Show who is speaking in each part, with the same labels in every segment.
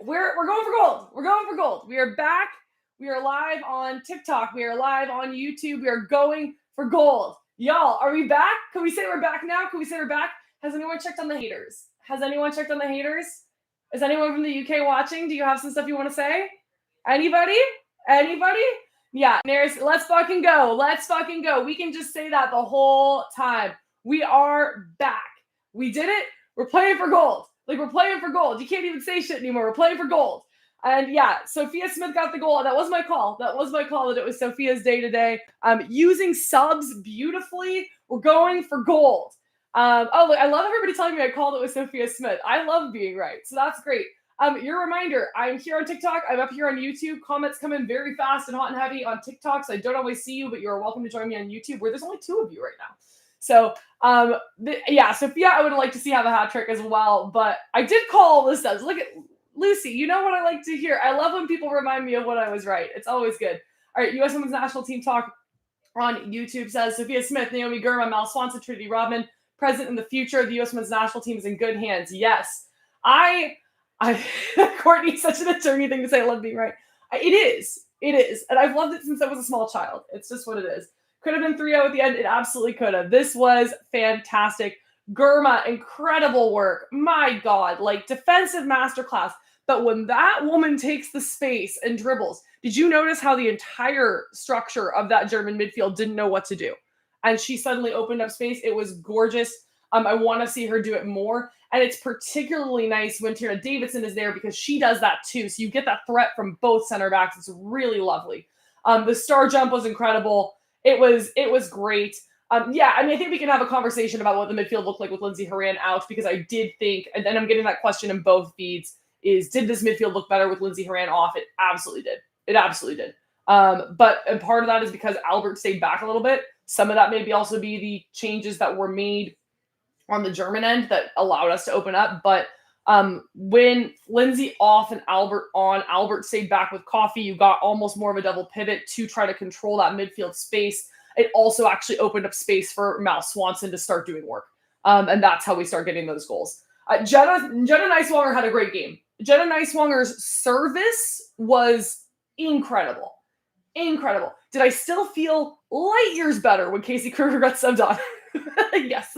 Speaker 1: we're going for gold. We're going for gold. We are back. We are live on TikTok. We are live on YouTube. We are going for gold. Y'all, are we back? Can we say we're back now? Can we say we're back? Has anyone checked on the haters? Has anyone checked on the haters? Is anyone from the UK watching? Do you have some stuff you want to say? Anybody? Anybody? Yeah, let's fucking go. Let's fucking go. We can just say that the whole time. We are back. We did it. We're playing for gold. Like, we're playing for gold. You can't even say shit anymore. We're playing for gold. And yeah, Sophia Smith got the goal. That was my call. That was my call that it was Sophia's day today. Using subs beautifully. We're going for gold. Look, I love everybody telling me I called it with Sophia Smith. I love being right. So that's great. Your reminder, I'm here on TikTok. I'm up here on YouTube. Comments come in very fast and hot and heavy on TikTok, so I don't always see you, but you're welcome to join me on YouTube, where there's only 2 of you right now. So, Sophia, I would like to see have a hat trick as well, but I did call this subs. Look at Lucy. You know what I like to hear. I love when people remind me of when I was right. It's always good. All right, U.S. Women's National Team Talk on YouTube says, Sophia Smith, Naomi Gurma, Mal Swanson, Trinity Rodman, present in the future. The U.S. Women's National Team is in good hands. Yes. Courtney's such an attorney thing to say. I love being right. It is. And I've loved it since I was a small child. It's just what it is. Could have been 3-0 at the end. It absolutely could have. This was fantastic. Gurma, incredible work. My God, like defensive masterclass. But when that woman takes the space and dribbles, did you notice how the entire structure of that German midfield didn't know what to do? And she suddenly opened up space. It was gorgeous. I want to see her do it more. And it's particularly nice when Tierna Davidson is there because she does that too. So you get that threat from both center backs. It's really lovely. The star jump was incredible. It was great. I think we can have a conversation about what the midfield looked like with Lindsey Horan out, because I did think, and then I'm getting that question in both feeds, did this midfield look better with Lindsey Horan off? It absolutely did. It absolutely did. But part of that is because Albert stayed back a little bit. Some of that maybe also be the changes that were made on the German end that allowed us to open up. But when Lindsey off and Albert on, Albert stayed back with Coffee. You got almost more of a double pivot to try to control that midfield space. It also actually opened up space for Mal Swanson to start doing work. And that's how we start getting those goals. Jenna Neiswanger had a great game. Jenna Neiswanger's service was incredible. Incredible. Did I still feel light years better when Casey Kruger got subbed on? Yes,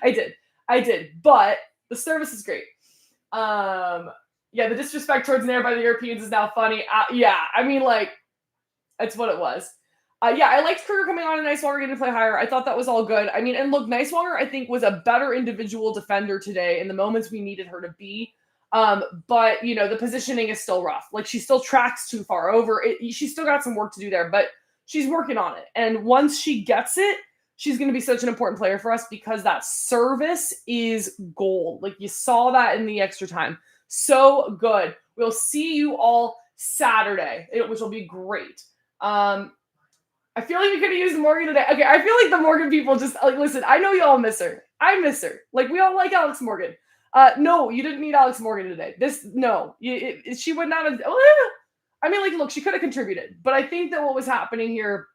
Speaker 1: I did. But the service is great. The disrespect towards Nair by the Europeans is now funny. That's what it was. I liked Kruger coming on and Neiswanger getting to play higher. I thought that was all good. And look, Neiswanger, I think, was a better individual defender today in the moments we needed her to be. But the positioning is still rough. Like, she still tracks too far over. She's still got some work to do there, but she's working on it. And once she gets it, she's going to be such an important player for us because that service is gold. Like, you saw that in the extra time. So good. We'll see you all Saturday, which will be great. I feel like we could have used Morgan today. Okay, I feel like the Morgan people just, listen, I know you all miss her. I miss her. Like, we all like Alex Morgan. No, you didn't need Alex Morgan today. She would not have. Look, she could have contributed. But I think that what was happening here,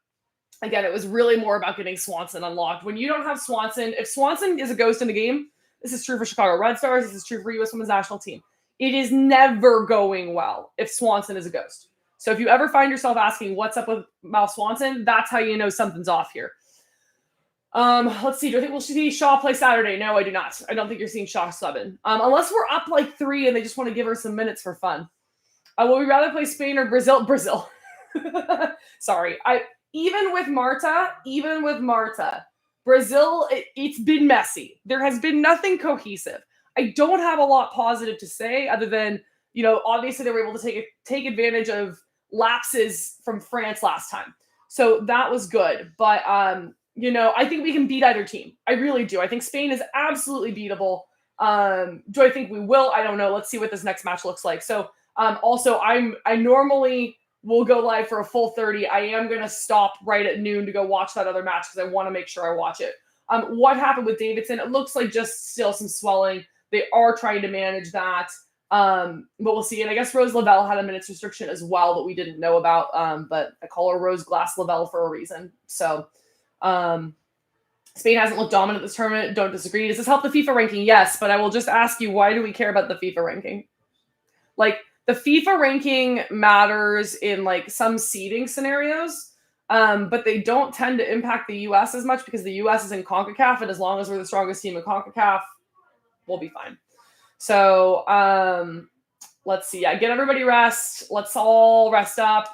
Speaker 1: again, it was really more about getting Swanson unlocked. When you don't have Swanson, if Swanson is a ghost in the game, this is true for Chicago Red Stars, this is true for U.S. Women's National Team. It is never going well if Swanson is a ghost. So if you ever find yourself asking what's up with Mal Swanson, that's how you know something's off here. Let's see. Do I think we'll see Shaw play Saturday? No, I do not. I don't think you're seeing Shaw subbing. Unless we're up 3 and they just want to give her some minutes for fun. Will we rather play Spain or Brazil? Brazil. Sorry. Even with Marta, Brazil, it's been messy. There has been nothing cohesive. I don't have a lot positive to say other than, obviously they were able to take advantage of lapses from France last time. So that was good. But, I think we can beat either team. I really do. I think Spain is absolutely beatable. Do I think we will? I don't know. Let's see what this next match looks like. So, also, I normally will go live for a full 30. I am going to stop right at noon to go watch that other match because I want to make sure I watch it. What happened with Davidson? It looks like just still some swelling. They are trying to manage that. But we'll see. And I guess Rose Lavelle had a minutes restriction as well that we didn't know about. But I call her Rose Glass Lavelle for a reason. So Spain hasn't looked dominant this tournament. Don't disagree. Does this help the FIFA ranking? Yes, but I will just ask you, why do we care about the FIFA ranking? the FIFA ranking matters in like some seeding scenarios, but they don't tend to impact the US as much because the US is in CONCACAF, and as long as we're the strongest team in CONCACAF, we'll be fine. So let's see. Yeah, get everybody rest. Let's all rest up.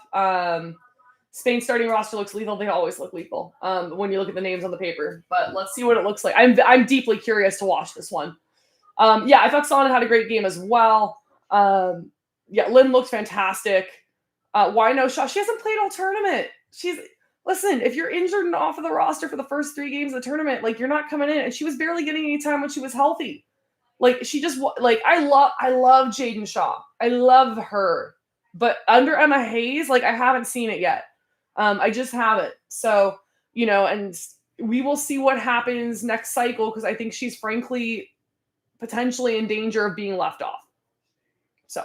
Speaker 1: Spain starting roster looks lethal. They always look lethal when you look at the names on the paper. But let's see what it looks like. I'm deeply curious to watch this one. Yeah, I thought Uswnt had a great game as well. Yeah, Lynn looks fantastic. Why no shot? She hasn't played all tournament. Listen, if you're injured and off of the roster for the first 3 games of the tournament, like you're not coming in. And she was barely getting any time when she was healthy. Like she just like I love Jaden Shaw. I love her. But under Emma Hayes, like I haven't seen it yet. I just haven't. So, and we will see what happens next cycle because I think she's frankly potentially in danger of being left off. So,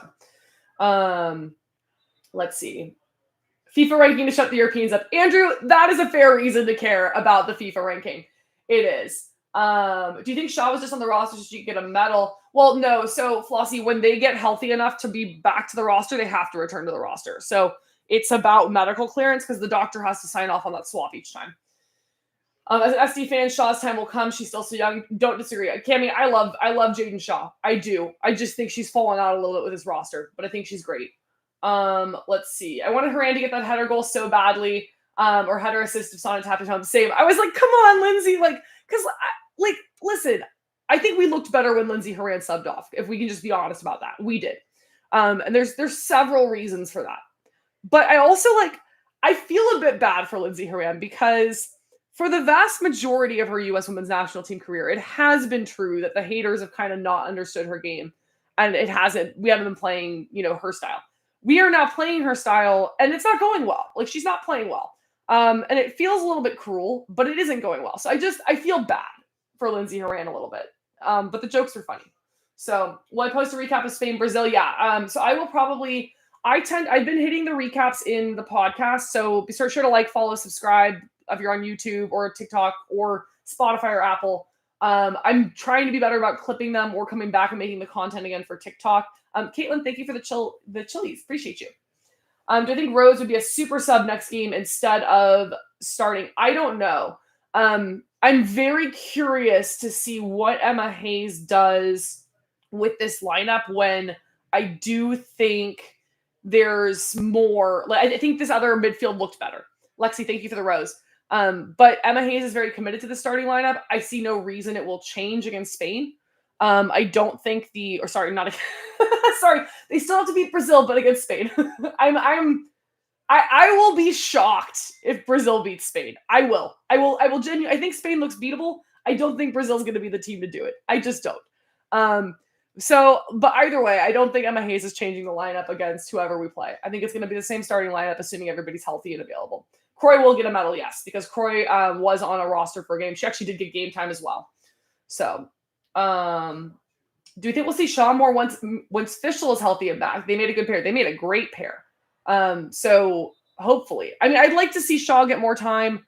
Speaker 1: let's see. FIFA ranking to shut the Europeans up. Andrew, that is a fair reason to care about the FIFA ranking. It is. Do you think Shaw was just on the roster so she could get a medal? Well, no. So, Flossie, when they get healthy enough to be back to the roster, they have to return to the roster. So, it's about medical clearance because the doctor has to sign off on that swap each time. As an SD fan, Shaw's time will come. She's still so young. Don't disagree. Cammy, I love Jaden Shaw. I do. I just think she's fallen out a little bit with his roster, but I think she's great. Let's see. I wanted Haran to get that header goal so badly, or header assist if Sonnet tapped it home. Same. I was like, come on, Lindsay. Listen, I think we looked better when Lindsay Haran subbed off, if we can just be honest about that. We did. And there's several reasons for that. But I also I feel a bit bad for Lindsay Haran because for the vast majority of her U.S. women's national team career, it has been true that the haters have kind of not understood her game. And we haven't been playing, her style. We are now playing her style and it's not going well. Like she's not playing well. And it feels a little bit cruel, but it isn't going well. So I feel bad for Lindsay Haran a little bit. But the jokes are funny. So will I post a recap of Spain, Brazil? Yeah. So I will probably, I've been hitting the recaps in the podcast. So be sure to like, follow, subscribe if you're on YouTube or TikTok or Spotify or Apple. I'm trying to be better about clipping them or coming back and making the content again for TikTok. Caitlin, thank you for the chilies. Appreciate you. Do I think Rose would be a super sub next game instead of starting? I don't know. I'm very curious to see what Emma Hayes does with this lineup when I do think there's more. I think this other midfield looked better. Lexi, thank you for the rose. But Emma Hayes is very committed to the starting lineup. I see no reason it will change against Spain. I don't think sorry, they still have to beat Brazil, but against Spain. I will be shocked if Brazil beats Spain. I will genuinely. I think Spain looks beatable. I don't think Brazil's going to be the team to do it. I just don't. But either way, I don't think Emma Hayes is changing the lineup against whoever we play. I think it's going to be the same starting lineup, assuming everybody's healthy and available. Croy will get a medal, yes, because Croy was on a roster for a game. She actually did get game time as well. So, do you think we'll see Shaw more once Fischl is healthy and back? They made a good pair. They made a great pair. So hopefully, I mean, I'd like to see Shaw get more time.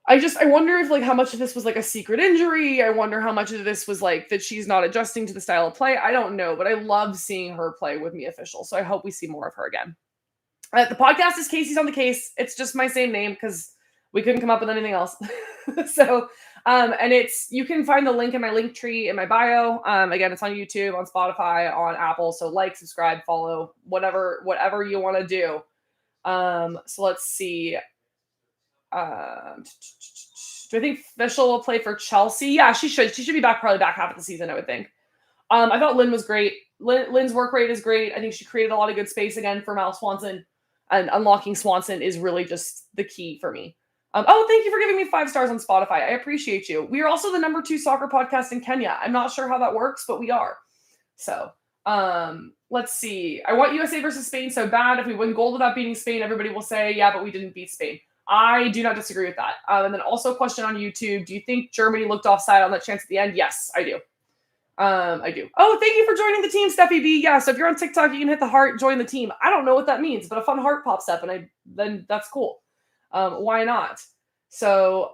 Speaker 1: I wonder if how much of this was a secret injury. I wonder how much of this was that she's not adjusting to the style of play. I don't know, but I love seeing her play with Mia Fischl. So I hope we see more of her again. The podcast is Casey's on the Case. It's just my same name because we couldn't come up with anything else. So, and you can find the link in my link tree in my bio. Again, it's on YouTube, on Spotify, on Apple. So subscribe, follow, whatever you want to do. So let's see. Do I think Fischl will play for Chelsea? Yeah, she should. She should be probably back half of the season, I would think. I thought Lynn was great. Lynn's work rate is great. I think she created a lot of good space again for Mal Swanson. And unlocking Swanson is really just the key for me. Thank you for giving me 5 stars on Spotify. I appreciate you. We are also the number 2 soccer podcast in Kenya. I'm not sure how that works, but we are. So let's see. I want USA versus Spain so bad. If we win gold without beating Spain, everybody will say, yeah, but we didn't beat Spain. I do not disagree with that. And then also a question on YouTube. Do you think Germany looked offside on that chance at the end? Yes, I do. I do. Oh, thank you for joining the team, Steffi B. Yeah, so if you're on TikTok, you can hit the heart, join the team. I don't know what that means, but a fun heart pops up, and then that's cool. Why not? So,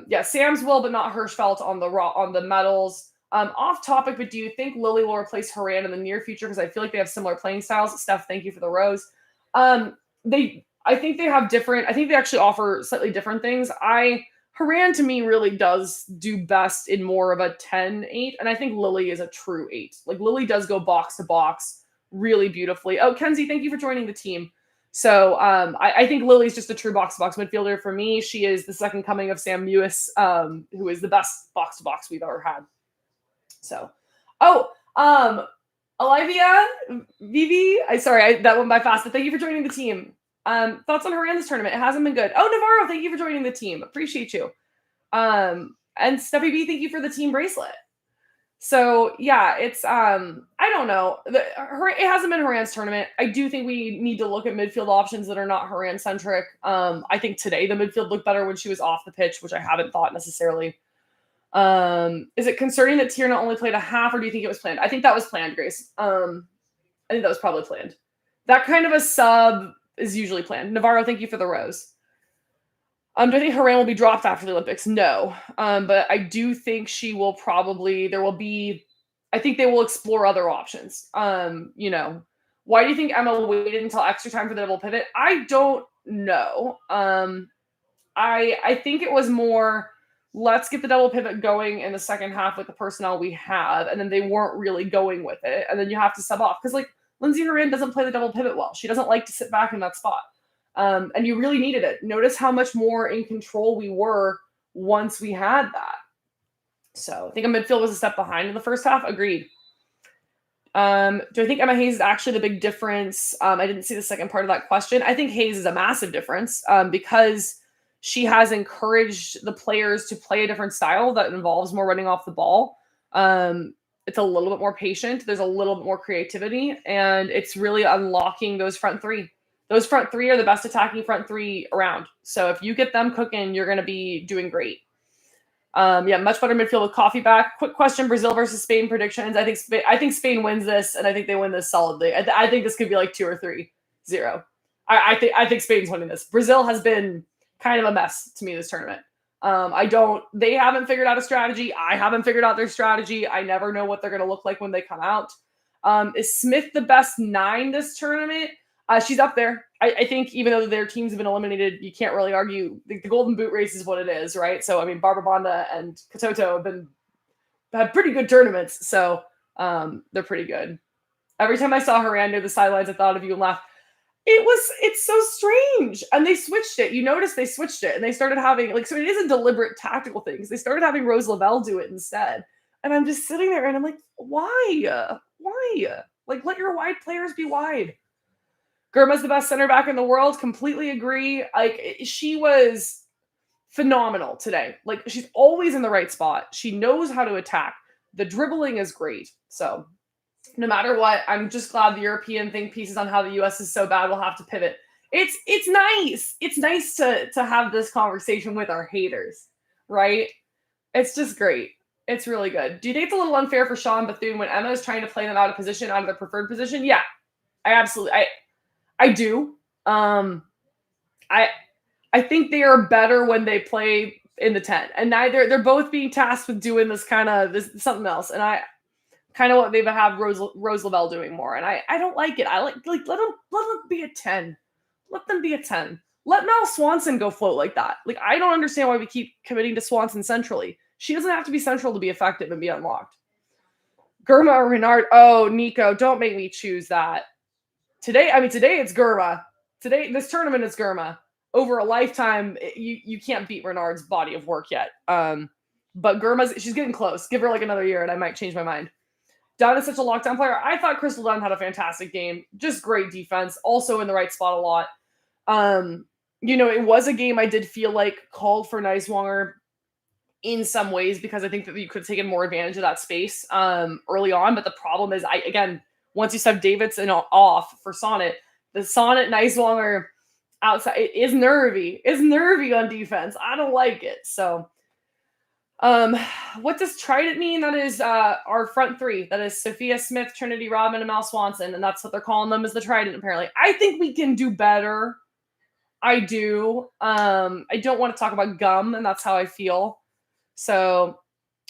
Speaker 1: yeah, Sam's will, but not Hirschfeld on the medals. Off topic, but do you think Lily will replace Haran in the near future? Because I feel like they have similar playing styles. Steph, thank you for the rose. I think they have different. I think they actually offer slightly different things. Haran to me really does do best in more of a 10-8, and I think Lily is a true 8. Like Lily does go box to box really beautifully. Oh, Kenzie, thank you for joining the team. So I think Lily's just a true box-to-box midfielder. For me, she is the second coming of Sam Mewis, who is the best box-to-box we've ever had. So, Olivia, Vivi, that went by fast, but thank you for joining the team. Thoughts on Haran this tournament? It hasn't been good. Oh, Navarro, thank you for joining the team. Appreciate you. And Steffi B, thank you for the team bracelet. So yeah, it's I don't know. It hasn't been Haran's tournament. I do think we need to look at midfield options that are not Haran centric. I think today the midfield looked better when she was off the pitch, which I haven't thought necessarily. Is it concerning that Tierna only played a half, or do you think it was planned? I think that was planned, Grace. I think that was probably planned. That kind of a sub is usually planned. Navarro, thank you for the rose. Do I think Haran will be dropped after the Olympics? No. But I do think she will probably, I think they will explore other options. Why do you think Emma waited until extra time for the double pivot? I don't know. I think it was more, let's get the double pivot going in the second half with the personnel we have, and then they weren't really going with it, and then you have to sub off. Because, Lindsay Haran doesn't play the double pivot well. She doesn't like to sit back in that spot. And you really needed it. Notice how much more in control we were once we had that. So I think a midfield was a step behind in the first half. Agreed. Do I think Emma Hayes is actually the big difference? I didn't see the second part of that question. I think Hayes is a massive difference because she has encouraged the players to play a different style that involves more running off the ball. It's a little bit more patient. There's a little bit more creativity, and it's really unlocking those front three. Those front three are the best attacking front three around. So if you get them cooking, you're going to be doing great. Much better midfield with Coffee back. Quick question: Brazil versus Spain predictions. I think Spain wins this, and I think they win this solidly. I think this could be like 2 or 3-0. I think Spain's winning this. Brazil has been kind of a mess to me this tournament. They haven't figured out a strategy. I haven't figured out their strategy. I never know what they're going to look like when they come out. Is Smith the best 9 this tournament? She's up there. I think even though their teams have been eliminated, you can't really argue. The Golden Boot race is what it is, right? So, I mean, Barbara Bonda and Katoto have had pretty good tournaments. So they're pretty good. Every time I saw Haran near the sidelines, I thought of you and laughed. It's so strange. And they switched it. You notice they switched it and they started having so it isn't deliberate tactical things. They started having Rose Lavelle do it instead. And I'm just sitting there and I'm like, why? Let your wide players be wide. Germa's the best center back in the world. Completely agree. She was phenomenal today. She's always in the right spot. She knows how to attack. The dribbling is great. So no matter what, I'm just glad the European think pieces on how the U.S. is so bad will have to pivot. It's nice. It's nice to have this conversation with our haters, right? It's just great. It's really good. Do you think it's a little unfair for Shaw and Bethune when Emma is trying to play them out of position, out of their preferred position? Yeah, I do. I think they are better when they play in the 10, and they're both being tasked with doing this something else, and I kind of what they've had Rose Lavelle doing more, and I don't like it. I like let them be a 10. Let them be a 10. Let Mel Swanson go float like that. I don't understand why we keep committing to Swanson centrally. She doesn't have to be central to be effective and be unlocked. Germa or Renard? Oh, Nico, don't make me choose that. Today it's Germa. Today, this tournament is Germa. Over a lifetime, you can't beat Renard's body of work yet. But she's getting close. Give her another year and I might change my mind. Dunn is such a lockdown player. I thought Crystal Dunn had a fantastic game. Just great defense. Also in the right spot a lot. It was a game I did feel called for Neiswanger in some ways because I think that you could have taken more advantage of that space early on. But the problem is, once you sub Davidson off for Sonnet, the Sonnet Neiswanger outside is nervy. It's nervy on defense. I don't like it. So what does Trident mean? That is our front three. That is Sophia Smith, Trinity Rodman, and Mel Swanson. And that's what they're calling them, is the Trident, apparently. I think we can do better. I do. I don't want to talk about gum, and that's how I feel. So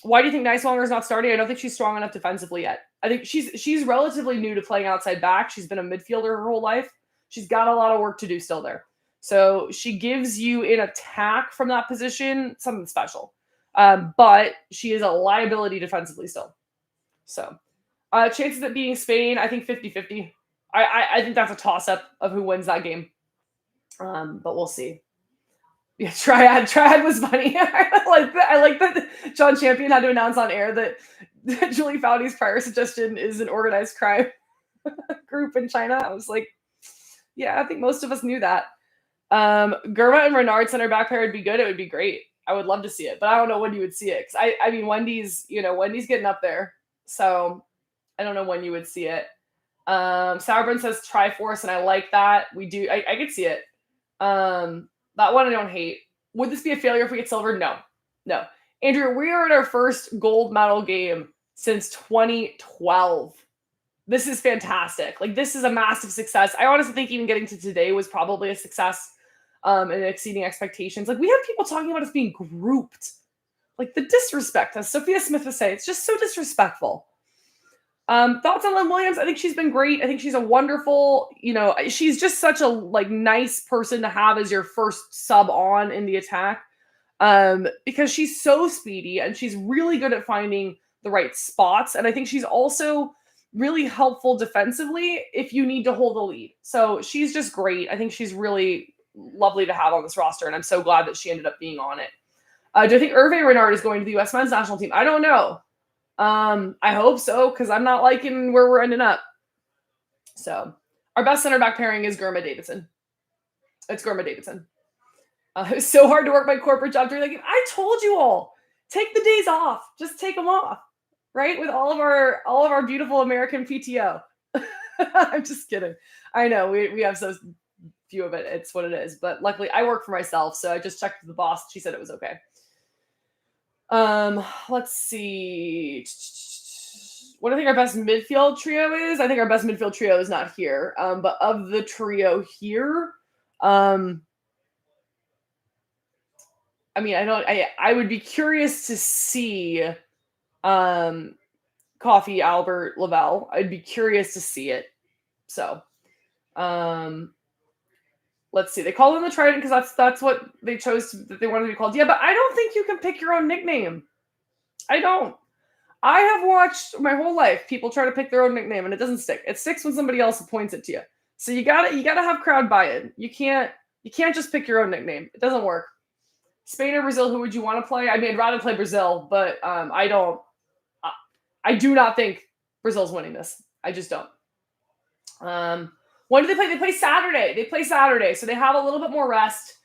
Speaker 1: Why do you think Niswanger is not starting? I don't think she's strong enough defensively yet. I think she's relatively new to playing outside back. She's been a midfielder her whole life. She's got a lot of work to do still there. So she gives you in attack from that position something special. But she is a liability defensively still. So chances of beating Spain, I think 50-50. I think that's a toss-up of who wins that game. But we'll see. Yeah, Triad was funny. I like that John Champion had to announce on air that Julie Foudy's prior suggestion is an organized crime group in China. I was like, yeah, I think most of us knew that. Germa and Renard center back pair would be good. It would be great. I would love to see it, but I don't know when you would see it. Because I mean, Wendy's getting up there. So I don't know when you would see it. Sauerbrunn says Triforce, and I like that. We do. I could see it. That one I don't hate. Would this be a failure if we get silver? No. Andrew, we are at our first gold medal game since 2012. This is fantastic. Like, this is a massive success. I honestly think even getting to today was probably a success and exceeding expectations. Like, we have people talking about us being grouped. Like, the disrespect, as Sophia Smith would say, it's just so disrespectful. Thoughts on Lynn Williams? I think she's been great. I think she's a wonderful, she's just such a nice person to have as your first sub on in the attack. Because she's so speedy and she's really good at finding the right spots. And I think she's also really helpful defensively if you need to hold the lead. So she's just great. I think she's really lovely to have on this roster. And I'm so glad that she ended up being on it. Do I think Hervé Renard is going to the U.S. men's national team? I don't know. I hope so, because I'm not liking where we're ending up. So our best center back pairing is Germa Davidson. It's Germa Davidson. It's so hard to work my corporate job during the game. I told you all, take the days off. Just take them off, right? With all of our beautiful American PTO. I'm just kidding. I know we have so few of it. It's what it is. But luckily, I work for myself, so I just checked with the boss. She said it was okay. Let's see. What I think our best midfield trio is. I think our best midfield trio is not here. But of the trio here, I mean, I would be curious to see Coffee, Albert, Lavelle. I'd be curious to see it. So let's see. They call them the Trident because that's what they chose that they wanted to be called. Yeah, but I don't think you can pick your own nickname. I don't. I have watched my whole life people try to pick their own nickname and it doesn't stick. It sticks when somebody else appoints it to you. So you gotta have crowd buy-in. You can't just pick your own nickname. It doesn't work. Spain or Brazil, who would you want to play? I mean, I'd rather play Brazil, but I do not think Brazil's winning this. I just don't. When do they play? They play Saturday. So they have a little bit more rest,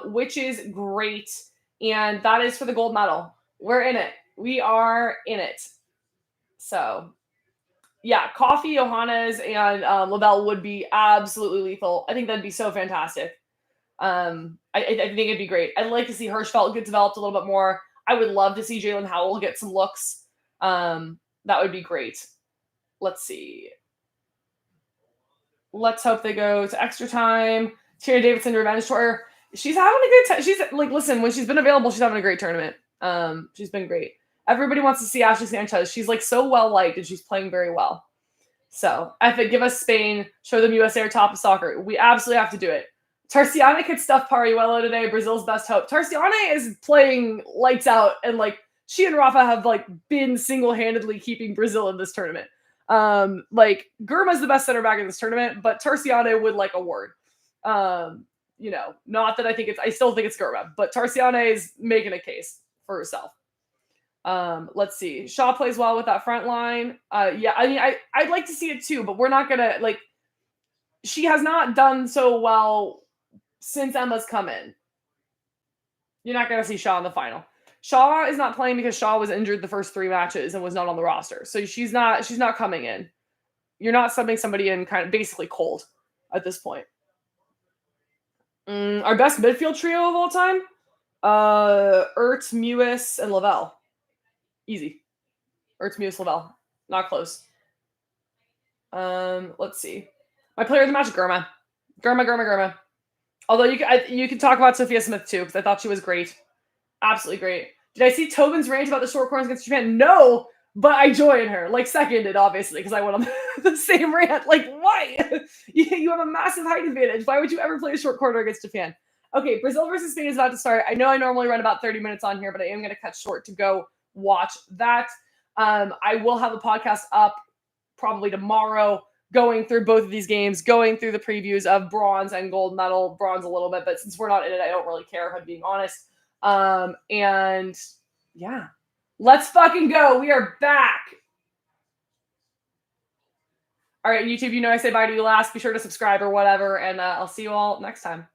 Speaker 1: which is great. And that is for the gold medal. We're in it. We are in it. So, yeah, Coffee, Johannes, and Lavelle would be absolutely lethal. I think that'd be so fantastic. I think it'd be great. I'd like to see Hirschfeld get developed a little bit more. I would love to see Jalen Howell get some looks. That would be great. Let's see. Let's hope they go to extra time. Terry Davidson revenge tour. She's having a good time. She's like, listen, when she's been available, she's having a great tournament. She's been great. Everybody wants to see Ashley Sanchez. She's like so well liked and she's playing very well. So if it give us Spain, show them USA are top of soccer. We absolutely have to do it. Tarciana could stuff Pariuelo today. Brazil's best hope. Tarciana is playing lights out, and like she and Rafa have like been single-handedly keeping Brazil in this tournament. Like Germa's the best center back in this tournament, but Tarciana would like a word. Not that I still think it's Germa, but Tarciana is making a case for herself. Let's see. Shaw plays well with that front line. Yeah, I mean, I'd like to see it too, but we're not gonna she has not done so well since Emma's come in. You're not gonna see Shaw in the final. Shaw is not playing because Shaw was injured the first 3 matches and was not on the roster. So she's not coming in. You're not subbing somebody in kind of basically cold at this point. Our best midfield trio of all time? Ertz, Mewis, and Lavelle. Easy. Ertz, Mewis, Lavelle. Not close. Let's see. My player of the match, Germa. Germa. Although you could talk about Sophia Smith too, because I thought she was great. Absolutely great. Did I see Tobin's rant about the short corners against Japan? No, but I joined her. Like, seconded, obviously, because I went on the same rant. Like, why? You have a massive height advantage. Why would you ever play a short corner against Japan? Okay, Brazil versus Spain is about to start. I know I normally run about 30 minutes on here, but I am going to cut short to go watch that. I will have a podcast up probably tomorrow going through both of these games, going through the previews of bronze and gold medal. Bronze a little bit, but since we're not in it, I don't really care if I'm being honest. And yeah, let's fucking go. We are back. All right, YouTube, you know I say bye to you last. Be sure to subscribe or whatever, and I'll see you all next time.